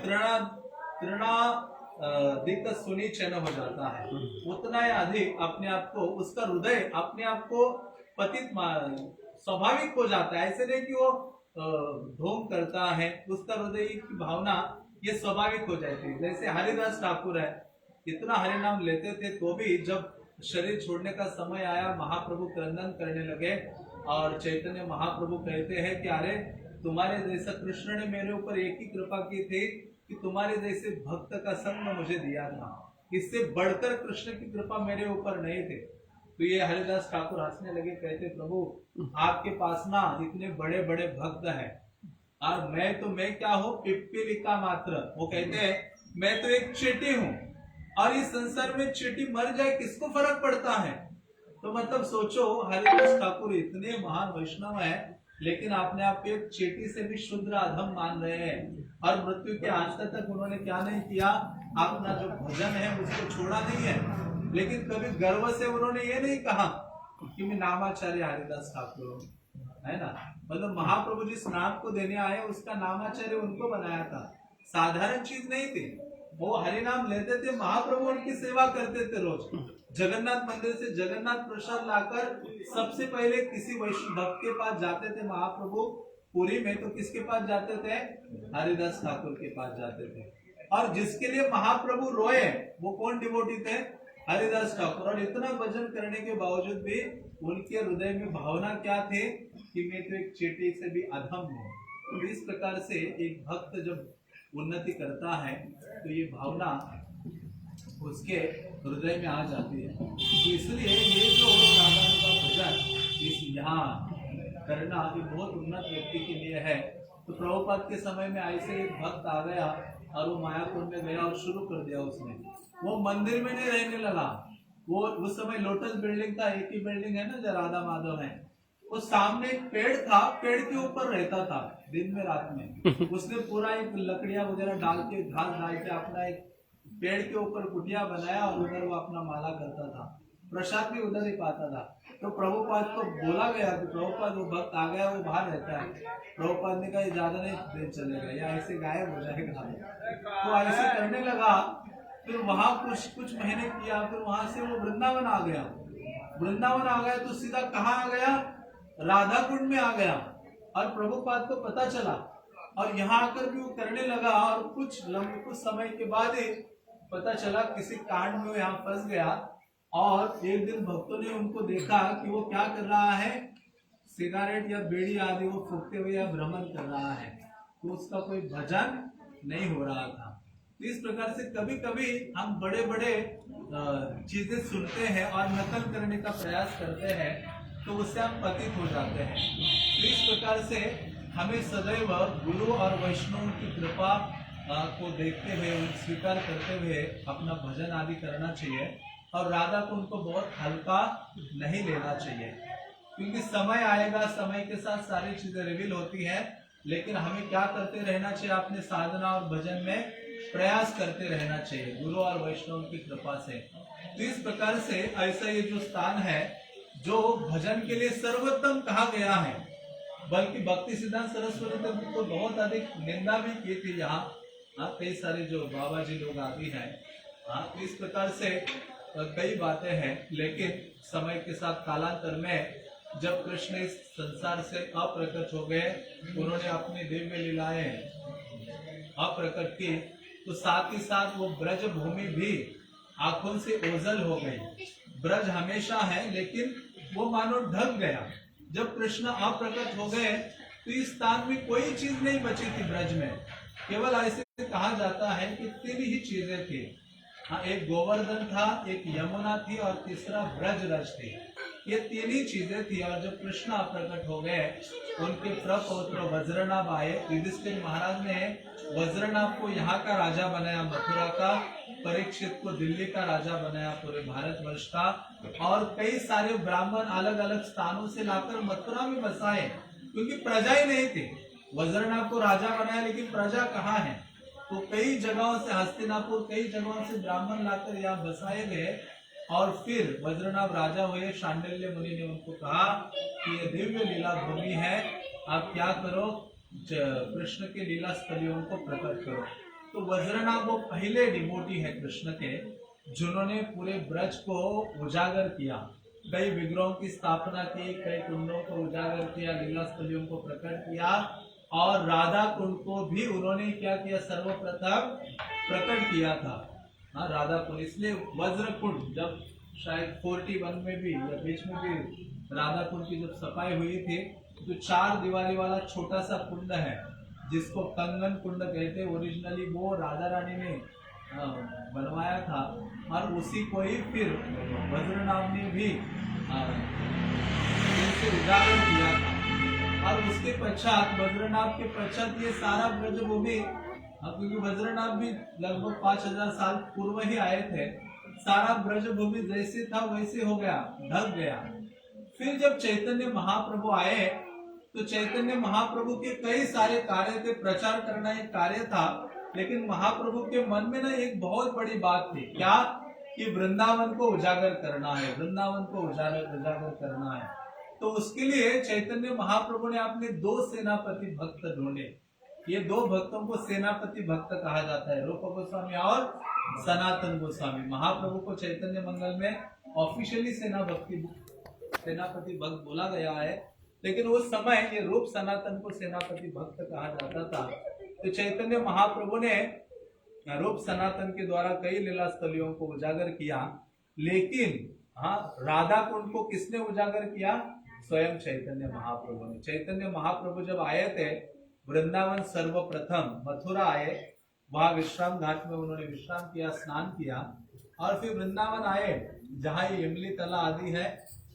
S1: तृणाधिक सुनिचन हो जाता है, उतना ही अधिक अपने आप को, उसका हृदय अपने आप को पतित स्वाभाविक हो जाता है। ऐसे नहीं कि वो ढोंग करता है, उसका हृदय की भावना ये स्वाभाविक हो जाती है। जैसे हरिदास ठाकुर है, इतना हरि नाम लेते थे तो भी जब शरीर छोड़ने का समय आया, महाप्रभु क्रंदन करने लगे और चैतन्य महाप्रभु कहते हैं कि अरे तुम्हारे जैसा कृष्ण ने मेरे ऊपर एक ही कृपा की थी कि तुम्हारे जैसे भक्त का संग मुझे दिया था, इससे बढ़कर कृष्ण की कृपा मेरे ऊपर नहीं थी। तो ये हरिदास ठाकुर हंसने लगे, कहते प्रभु आपके पास ना इतने बड़े बड़े भक्त हैं और मैं क्या हूँ, पिप्पिलिका मात्र। वो कहते हैं मैं तो एक चींटी हूँ और इस संसार में चींटी मर जाए किसको फर्क पड़ता है। तो मतलब सोचो, हरिदास ठाकुर इतने महान वैष्णव है लेकिन अपने आप एक चींटी से भी शुद्र अधम मान रहे हैं, और मृत्यु के अंत तक उन्होंने क्या नहीं किया, अपना जो भजन है उसको छोड़ा नहीं है। लेकिन कभी गर्व से उन्होंने ये नहीं कहा कि मैं नामाचार्य हरिदास ठाकुर हूँ, है ना। मतलब महाप्रभु जिस नाम को देने आए उसका नामाचार्य उनको बनाया था, साधारण चीज नहीं थी। वो हरि नाम लेते थे, महाप्रभु उनकी सेवा करते थे। रोज जगन्नाथ मंदिर से जगन्नाथ प्रसाद लाकर सबसे पहले किसी वैष्णव भक्त के पास जाते थे महाप्रभु। पुरी में तो किसके पास जाते थे, हरिदास ठाकुर के पास जाते थे। और जिसके लिए महाप्रभु रोए वो कौन डिवोटी थे, हरिदास ठाकुर। और इतना भजन करने के बावजूद भी उनके हृदय में भावना क्या थी कि मैं तो एक चींटी से भी अधम हूँ। तो इस प्रकार से एक भक्त जब उन्नति करता है तो ये भावना उसके हृदय में आ जाती है। तो इसलिए ये जो रागानुगा भजन इस यहाँ करना ये बहुत उन्नत व्यक्ति के लिए है। तो प्रभुपाद के समय में ऐसे एक भक्त आ गया और वो मायापुर में गया और शुरू कर दिया उसने। वो मंदिर में नहीं रहने लगा, वो उस समय लोटस बिल्डिंग था, एक ही बिल्डिंग है ना जो राधा माधव है, वो सामने एक पेड़ था, पेड़ के ऊपर रहता था दिन में रात में। उसने पूरा एक लकड़ियां वगैरह डाल के, घास डाल के अपना एक पेड़ के ऊपर कुटिया बनाया और उधर वो अपना माला करता था, प्रसाद भी उधर ही पाता था। तो प्रभुपाद को बोला गया कि प्रभुपाद वो भक्त आ गया, वो बाहर रहता है। प्रभुपाद ने कहा ज्यादा नहीं देर चलेगा या ऐसे गायब हो जाएगा। तो ऐसे करने लगा। फिर वहां कुछ महीने किया, फिर वहां से वो वृंदावन आ गया। वृंदावन आ गया तो सीधा कहाँ आ गया, राधा कुंड में आ गया। और प्रभुपाद को पता चला और यहाँ आकर भी वो करने लगा। और कुछ समय के बाद ही पता चला किसी कांड में यहाँ फंस गया। और एक दिन भक्तों ने उनको देखा कि वो क्या कर रहा है, सिगारेट या बीड़ी आदि वो फूकते हुए या भ्रमण कर रहा है, तो उसका कोई भजन नहीं हो रहा था। तो इस प्रकार से कभी कभी हम बड़े बड़े चीजें सुनते हैं और नकल करने का प्रयास करते हैं, तो उससे हम पतित हो जाते हैं। तो इस प्रकार से हमें सदैव गुरु और वैष्णव की कृपा को देखते हुए, स्वीकार करते हुए अपना भजन आदि करना चाहिए। और राधा को उनको बहुत हल्का नहीं लेना चाहिए, क्योंकि समय आएगा, समय के साथ सारी चीजें रिवील होती हैं। लेकिन हमें क्या करते रहना चाहिए, अपने साधना और भजन में प्रयास करते रहना चाहिए गुरु और वैष्णव की कृपा से। तो इस प्रकार से ऐसा ये जो स्थान है जो भजन के लिए सर्वोत्तम कहा गया है, बल्कि भक्ति सिद्धांत सरस्वती तक तो बहुत अधिक निंदा भी की थी यहाँ। कई सारे जो बाबा जी लोग आदि हैं, तो इस प्रकार से कई बातें हैं। लेकिन समय के साथ कालांतर में जब कृष्ण इस संसार से अप्रकट हो गए, उन्होंने अपनी दिव्य लीलाएं अप्रकट की, तो साथ ही साथ वो ब्रज भूमि भी आंखों से ओझल हो गई। ब्रज हमेशा है, लेकिन वो मानो ढक गया। जब कृष्ण अप्रकट हो गए तो इस स्थान में कोई चीज नहीं बची थी ब्रज में। केवल ऐसे कहा जाता है कि 3 ही चीजें थी। एक गोवर्धन था, एक यमुना थी और तीसरा ब्रज रज थी। ये 3 ही चीजें थी। और जब कृष्ण अप्रकट हो गए, उनके प्रपौत्र वज्रनाभ आए। युधिष्ठिर महाराज ने वज्रनाभ को यहाँ का राजा बनाया, मथुरा का। परीक्षित को दिल्ली का राजा बनाया, पूरे भारतवर्ष का। और कई सारे ब्राह्मण अलग अलग स्थानों से लाकर मथुरा में बसाए, क्योंकि प्रजा ही नहीं थी। वज्रनाभ को राजा बनाया, लेकिन प्रजा कहाँ है? तो कई जगहों से, हस्तिनापुर कई जगहों से ब्राह्मण लाकर यहाँ बसाए गए। और फिर वज्रनाभ राजा हुए। शांडिल्य मुनि ने उनको कहा कि ये दिव्य लीला भूमि है, आप क्या करो, कृष्ण के लीला स्थलियों को प्रकट करो। तो वज्रनाभ वो पहले डिवोटी है कृष्ण के, जिन्होंने पूरे ब्रज को उजागर किया। कई विग्रहों की स्थापना की, कई कुंडों को उजागर किया, लीला स्थलियों को प्रकट किया। और राधा कुंड को भी उन्होंने क्या किया, सर्वप्रथम प्रकट किया था। राधा कुंड, इसलिए वज्र कुंड जब शायद 41 में भी या बीच में भी राधा कुंड की जब सफाई हुई थी, तो 4 दीवारी वाला छोटा सा कुंड है, जिसको कंगन कुंड कहते। ओरिजिनली वो राधा रानी ने बनवाया था, और उसी को ही फिर वज्रनाभ ने भी उजागर किया था। और उसके पश्चात, वज्रनाभ के पश्चात ये सारा ब्रज भूमि, क्योंकि वज्रनाभ भी लगभग 5000 साल पूर्व ही आए थे, सारा ब्रज भूमि जैसे था वैसे हो गया, ढक गया। फिर जब चैतन्य महाप्रभु आए, तो चैतन्य महाप्रभु के कई सारे कार्य थे। प्रचार करना एक कार्य था, लेकिन महाप्रभु के मन में ना एक बहुत बड़ी बात थी। क्या? कि वृंदावन को उजागर करना है, वृंदावन को उजागर करना है। तो उसके लिए चैतन्य महाप्रभु ने अपने 2 सेनापति भक्त ढूंढे। ये 2 भक्तों को सेनापति भक्त कहा जाता है, रूप गोस्वामी और सनातन गोस्वामी। महाप्रभु को चैतन्य मंगल में ऑफिशियली सेनापति भक्त बोला गया है, लेकिन उस समय ये रूप सनातन को सेनापति भक्त कहा जाता था। तो चैतन्य महाप्रभु ने रूप सनातन के द्वारा कई लीला स्थलियों को उजागर किया, लेकिन राधा कुंड को किसने उजागर किया? स्वयं चैतन्य महाप्रभु ने। चैतन्य महाप्रभु जब आए थे वृंदावन, सर्वप्रथम मथुरा आए, वहां विश्राम घाट में उन्होंने विश्राम किया, स्नान किया, और फिर वृंदावन आए, जहाँ ये इमली तला आदि है,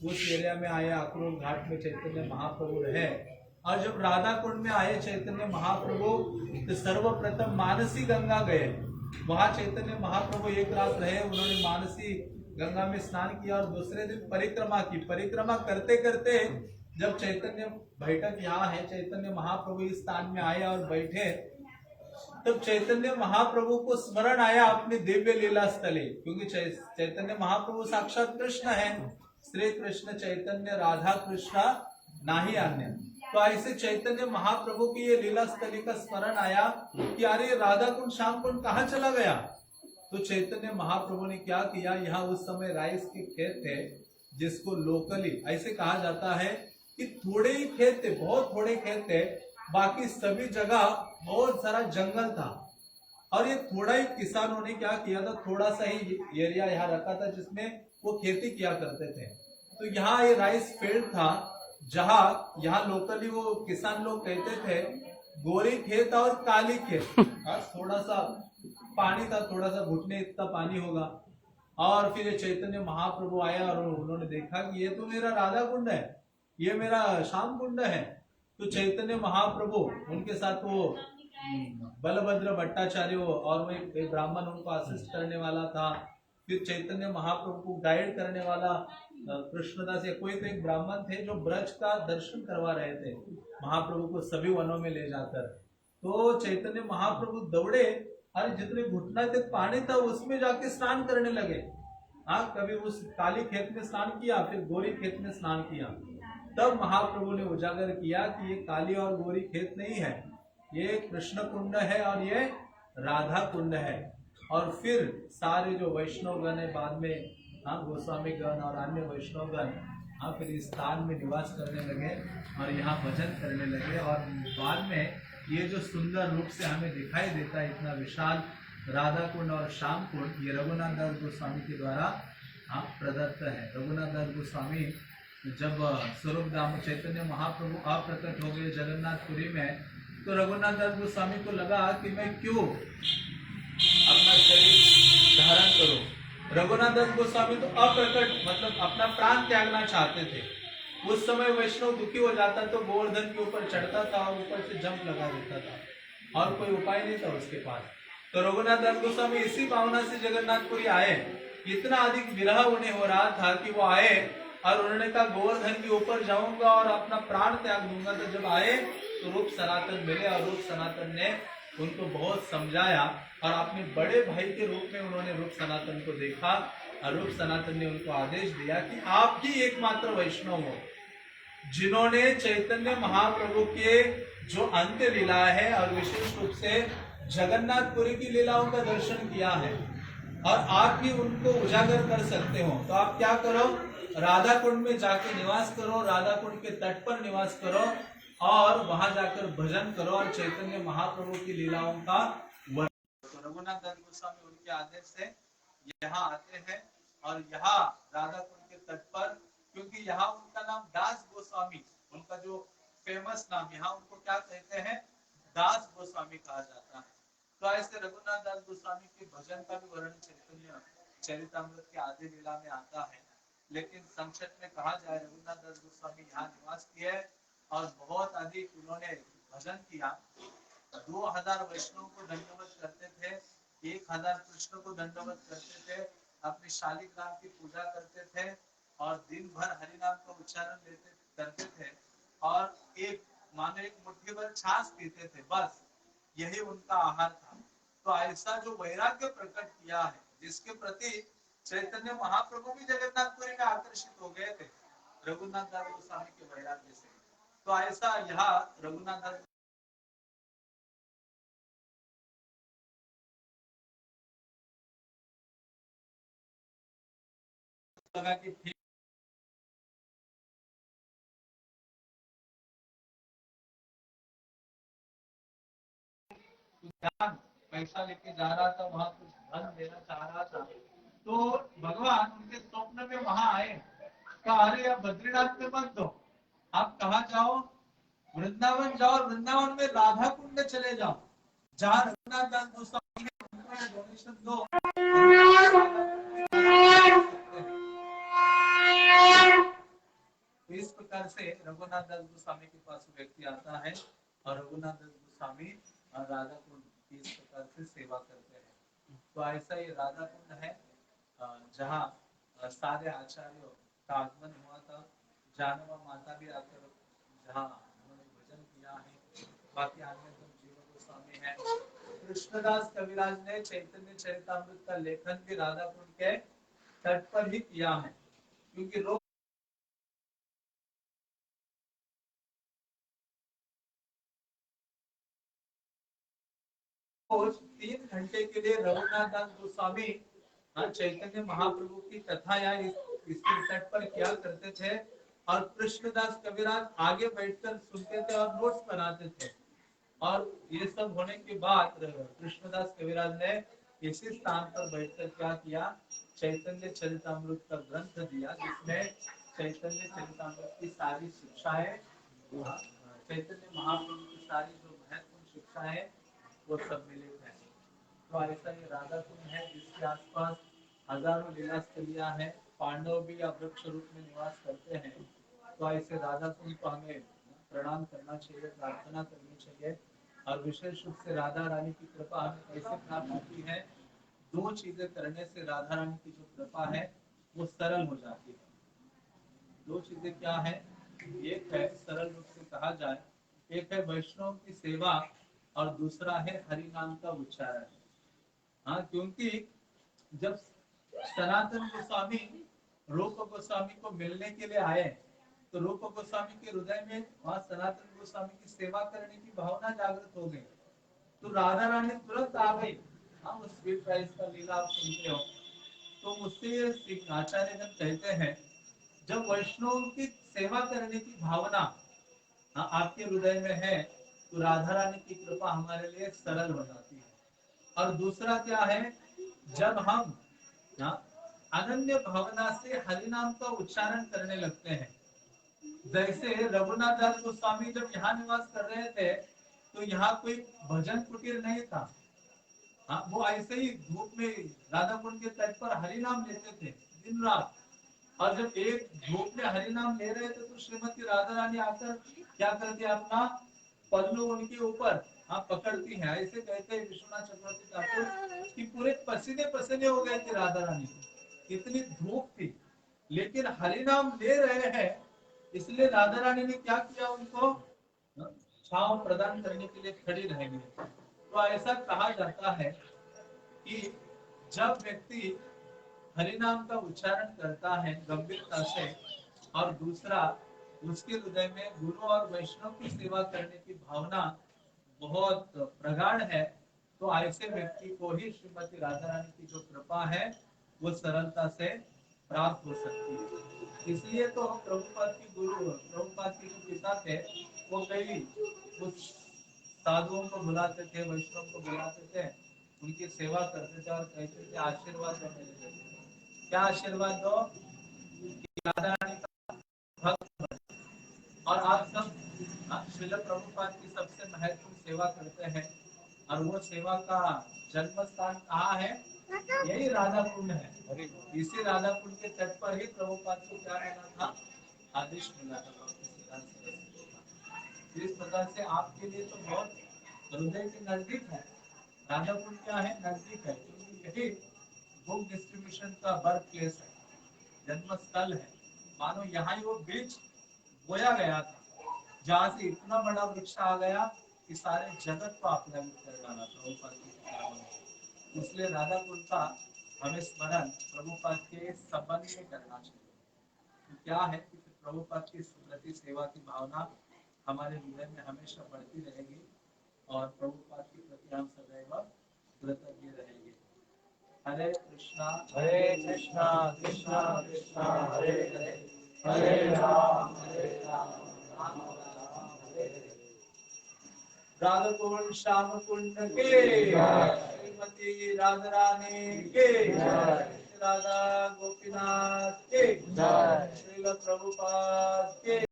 S1: उस एरिया में आए, अक्रोर घाट में चैतन्य महाप्रभु रहे। और जब राधा कुंड में आए चैतन्य महाप्रभु, तो सर्वप्रथम मानसी गंगा गए। वहां चैतन्य महाप्रभु एक रात रहे, उन्होंने मानसी गंगा में स्नान किया और दूसरे दिन परिक्रमा की। परिक्रमा करते करते जब चैतन्य बैठक यहाँ है, चैतन्य महाप्रभु इस स्थान में आए और बैठे, तब चैतन्य महाप्रभु को स्मरण आया अपनी दिव्य लीला स्थली, क्योंकि चैतन्य महाप्रभु साक्षात कृष्ण है। श्री कृष्ण चैतन्य राधा कृष्ण नाही अन्य। तो ऐसे चैतन्य महाप्रभु की ये लीला स्थली का स्मरण आया कि अरे राधा कुंड, श्याम कुंड कहाँ चला गया। तो चैतन्य महाप्रभु ने क्या किया, यहाँ उस समय राइस के खेत थे, जिसको लोकली ऐसे कहा जाता है कि थोड़े ही खेत थे, बहुत थोड़े खेत थे, बाकी सभी जगह बहुत सारा जंगल था। और ये थोड़ा ही किसानों ने क्या किया था, थोड़ा सा ही एरिया यहाँ रखा था जिसमें वो खेती किया करते थे। तो यहाँ ये राइस फील्ड था, जहाँ यहाँ लोकली वो किसान लोग कहते थे गोरी खेत और काली खेत। थोड़ा सा पानी था, थोड़ा सा घुटने इतना पानी होगा। और फिर ये चैतन्य महाप्रभु आया और उन्होंने देखा कि ये तो मेरा राधा कुंड है, ये मेरा श्याम कुंड है। तो चैतन्य महाप्रभु, उनके साथ वो बलभद्र भट्टाचार्य और वो एक ब्राह्मण उनको असिस्ट करने वाला था। फिर चैतन्य महाप्रभु को गाइड करने वाला कृष्णदास या कोई तो एक ब्राह्मण थे, जो ब्रज का दर्शन करवा रहे थे महाप्रभु को सभी वनों में ले जाकर। तो चैतन्य महाप्रभु दौड़े और जितने घुटना तक पानी था उसमें जाके स्नान करने लगे। कभी उस काली खेत में स्नान किया, फिर गोरी खेत में स्नान किया। तब महाप्रभु ने उजागर किया कि ये काली और गोरी खेत नहीं है, ये कृष्ण कुंड है और ये राधा कुंड है। और फिर सारे जो वैष्णवगण है बाद में, हाँ, गोस्वामी गण और अन्य वैष्णवगण, हाँ, फिर इस स्थान में निवास करने लगे और यहाँ भजन करने लगे। और बाद में ये जो सुंदर रूप से हमें दिखाई देता है, इतना विशाल राधा कुंड और श्याम कुंड, ये रघुनाथ दास गोस्वामी के द्वारा, हाँ, प्रदत्त है। रघुनाथ दास गोस्वामी जब स्वरूप दाम चैतन्य महाप्रभु अप्रकट हो गए जगन्नाथपुरी में, तो रघुनाथ दास गोस्वामी को लगा कि मैं क्यों अपना शरीर धारण करूं। रघुनाथ दास गोस्वामी तो अप्रकट मतलब अपना प्राण त्यागना चाहते थे। उस समय वैष्णव दुखी हो जाता तो गोवर्धन के ऊपर चढ़ता था और ऊपर से जंप लगा देता था, और कोई उपाय नहीं था उसके पास। तो रघुनाथ दास गोस्वामी इसी भावना से जगन्नाथपुरी आए। इतना अधिक विरह उन्हें हो रहा था कि वो आए और उन्होंने कहा गोवर्धन के ऊपर जाऊंगा और अपना प्राण त्याग दूंगा। तो जब आए तो रूप सनातन मिले और रूप सनातन ने उनको बहुत समझाया और अपने बड़े भाई के रूप में उन्होंने रूप सनातन को देखा और रूप सनातन ने उनको आदेश दिया कि आप ही एकमात्र वैष्णव हो जिन्होंने चैतन्य महाप्रभु के जो अंत्य लीला है और विशेष रूप से जगन्नाथपुरी की लीलाओं का दर्शन किया है, और आप ही उनको उजागर कर सकते हो। तो आप क्या करो, राधा कुंड में जाके निवास करो, राधा कुंड के तट पर निवास करो और वहां जाकर भजन करो और चैतन्य महाप्रभु की लीलाओं का वर्णन। तो रघुनाथ दास गोस्वामी उनके आदेश से यहाँ आते हैं और यहाँ राधा कुंड के तट पर, क्योंकि यहाँ उनका नाम दास गोस्वामी, उनका जो फेमस नाम, यहाँ उनको क्या कहते हैं, दास गोस्वामी कहा जाता है। तो ऐसे रघुनाथ दास गोस्वामी के भजन का भी वर्णन चैतन्य चरितामृत के आदि लीला में आता है। लेकिन संक्षेप में कहा जाए, रघुनाथ दास गोस्वामी यहाँ निवास किए और बहुत अधिक उन्होंने भजन किया। 2000 वैष्णव को दंडवत करते थे, 1000 कृष्ण को दंडवत करते थे, अपनी शालिग्राम की पूजा करते थे और दिन भर हरिनाम का उच्चारण लेते करते थे और एक मानो एक मुट्ठी भर छाछ पीते थे, बस यही उनका आहार था। तो ऐसा जो वैराग्य प्रकट किया है, जिसके प्रति चैतन्य महाप्रभु भी जगन्नाथपुरी में आकर्षित हो गए थे रघुनाथ दास गोस्वामी के वैराग्य से। तो ऐसा यहाँ रघुनाथ दास लगा कि ठीक पैसा लेके जा रहा था, वहां कुछ धन देना चाह रहा था, तो भगवान उनके स्वप्न में वहां आए, कहा अरे अब बद्रीनाथ में मत दो, आप कहा जाओ, वृंदावन जाओ, वृंदावन में राधा कुंड चले जाओ, जहाँ रघुनाथ दास गोस्वामी ने डोनेशन दो। तो इस प्रकार से रघुनाथ दास गोस्वामी के पास व्यक्ति आता है और रघुनाथ दास गोस्वामी राधा कुंड की इस प्रकार से सेवा करते हैं। तो ऐसा ये राधा कुंड है जहाँ सारे आचार्यों का आगमन हुआ था। जानवा माता भी आकर जहाँ उन्होंने भजन किया है। बाकी अन्य तो जीव गोस्वामी है। कृष्णदास कविराज ने चैतन्य चरितामृत का लेखन भी राधा कुंड के तट पर ही किया है, क्योंकि रोज 3 घंटे के लिए रघुनाथ दास गोस्वामी चैतन्य महाप्रभु की कथा या इसके तट पर क्या करते थे और कृष्णदास कविराज आगे बैठकर सुनते थे और नोट्स बनाते थे। और ये सब होने के बाद कृष्णदास कविराज ने इसी स्थान पर बैठकर क्या किया, चैतन्य चरितामृत का ग्रंथ दिया, जिसमें चैतन्य चरितामृत की सारी शिक्षाएं, चैतन्य महाप्रभु की सारी जो महत्वपूर्ण शिक्षाएं वो सब मिलित है। तो ऐसा ये राधा कुंड है जिसके आसपास हजारों लीला स्थलियां हैं। पांडव भी अब वृक्ष रूप में निवास करते हैं। तो ऐसे राधा कुंड को हमें प्रणाम करना चाहिए, प्रार्थना करनी चाहिए। और विशेष रूप से राधा रानी की कृपा हमें कैसे प्राप्त होती है, 2 चीजें करने से राधा रानी की जो कृपा है वो सरल हो जाती है। 2 चीजें क्या है, एक है सरल रूप से कहा जाए, एक है वैष्णव की सेवा और दूसरा है हरि नाम का उच्चारण। हाँ, क्योंकि जब सनातन गोस्वामी रूप गोस्वामी को मिलने के लिए आए तो रूप गोस्वामी के हृदय में वहां सनातन गोस्वामी की सेवा करने की भावना जागृत हो गई। तो राधा रानी तुरंत आ गई। हम उस स्वीट राइस का लीला आप सुनते हो। तो मुझसे आचार्यगण कहते हैं, जब वैष्णव की सेवा करने की भावना आपके हृदय में है, तो राधा रानी की कृपा हमारे लिए सरल हो जाती है। और दूसरा क्या है, जब हम अनन्य भावना से हरिनाम का उच्चारण करने लगते हैं, जैसे रघुनाथ दास गोस्वामी जब यहाँ निवास कर रहे थे, तो यहाँ कोई भजन कुटीर नहीं था। वो ऐसे ही धूप में राधा कुंड के तट पर हरिनाम लेते थे दिन रात। और जब एक धूप में हरिनाम ले रहे थे, तो श्रीमती राधा रानी आकर क्या करती है, अपना पल्लू उनके ऊपर पकड़ती है। ऐसे कहते हैं विश्वनाथ चक्रवर्ती ठाकुर कि पूरे पसीने पसीने हो गए थे राधा रानी, इतनी धूप थी। लेकिन हरिनाम ले रहे हैं, इसलिए राधा रानी ने क्या किया, उनको छांव प्रदान करने के लिए खड़ी रहेंगे। तो ऐसा कहा जाता है कि जब व्यक्ति हरिनाम का उच्चारण करता है गंभीरता से, और दूसरा उसके हृदय में गुरु और वैष्णव की सेवा करने की भावना बहुत प्रगाढ़ है, तो ऐसे व्यक्ति को ही श्रीमती राधा रानी की जो कृपा है वो सरलता से प्राप्त हो सकती है। इसलिए तो हम प्रभुपाद की गुरु, प्रभुपाद के जो पिता थे, वो कई कुछ साधुओं को बुलाते थे, वैष्णव को बुलाते थे, उनकी सेवा करते थे और कहते थे आशीर्वाद दो मेरे लिए। क्या आशीर्वाद दो कि राधा रानी का भक्त बने। और आप सब श्रील प्रभुपाद की सबसे महत्वपूर्ण सेवा करते हैं, और वो सेवा का जन्म स्थान कहाँ है, यही राधा कुंड है। इसी राधा कुंड के तट पर ही प्रभुपाद को क्या मिला था, आदेश मिला था। इस प्रकार से आपके लिए तो बहुत हृदय के नजदीक है, राधा कुंड क्या है, नजदीक है, क्योंकि यही बुक डिस्ट्रीब्यूशन का बर्थ प्लेस है, जन्म स्थल है। मानो यहाँ ही वो बीज बोया गया था, जहाँ से इतना बड़ा वृक्ष आ गया कि सारे जगत को आप्लावित कर डाला प्रभुपाद। इसलिए राधा कुंड का हमें स्मरण प्रभुपाद के संबंध में करना चाहिए। तो क्या है कि प्रभुपाद की प्रति सेवा की भावना हमारे हृदय में हमेशा बढ़ती रहेगी, और प्रभुपाद के प्रति हम सदैव कृतज्ञ रहेंगे। हरे कृष्णा कृष्णा कृष्णा हरे हरे, हरे राम राम राम हरे हरे। राधा कुंड श्याम कुंड के, श्रीमती राधा रानी के, राधा गोपीनाथ के, श्रील प्रभुपाद के।